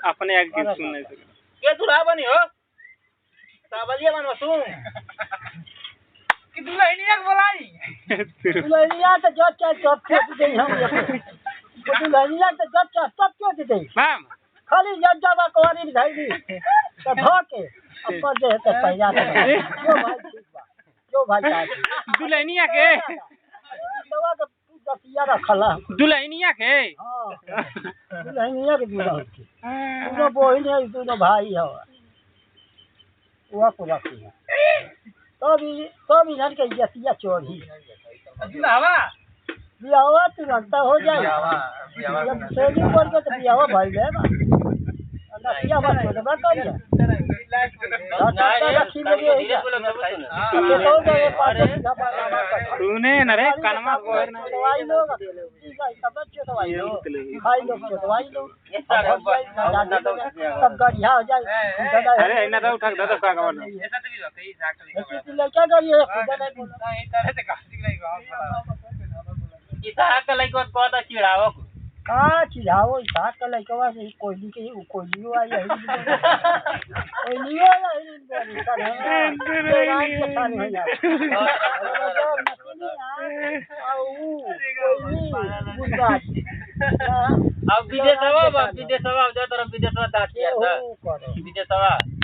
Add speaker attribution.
Speaker 1: अपने एक गीत सुनने से
Speaker 2: के तू रा बनी हो सावलिया बनवा तू कि दुल्हनिया के बोलाई
Speaker 3: दुल्हनिया तो जब चाहे तब क्यों दे हम दुल्हनिया तो जब चाहे तब क्यों दे
Speaker 1: मैम
Speaker 3: खाली जब जावा कुंवारी दिखाई दी तो धो के ऊपर दे तो पैसा जो भाई ठीक बा जो भाई साहब
Speaker 1: दुल्हनिया के
Speaker 3: दवा का गतिया रखला
Speaker 1: दुल्हनिया के
Speaker 3: हां दुल्हनिया के दुल्हन के दोनों बहन है दोनों भाई है वो को रखी है तो भी घर के गतिया चोरी
Speaker 2: दुल्हावा
Speaker 3: बियावा तुरंत हो जाए जब सेली पर के बियावा भाई ले ना गतिया बात तो बात कर
Speaker 1: तूने न रे कनमा को ना
Speaker 3: दवाई लो सब बच्चे दवाई लो भाई लोग को दवाई लो सब गाड़िया हो जाए
Speaker 1: अरे इना तो उठा दे का गवन
Speaker 2: ऐसा तो भी कई जाके
Speaker 3: क्या करिए खुदा नहीं बोलो
Speaker 2: नहीं तरह से कास्टिंग नहीं इसा का लइको पता चिड़ावो
Speaker 3: का चिढ़ाओ साथ का लइकवा से कोई के कोई आई है कोई नहीं है
Speaker 2: अब विदेशवा जा तरफ विदेशवा दाखिया विदेशवा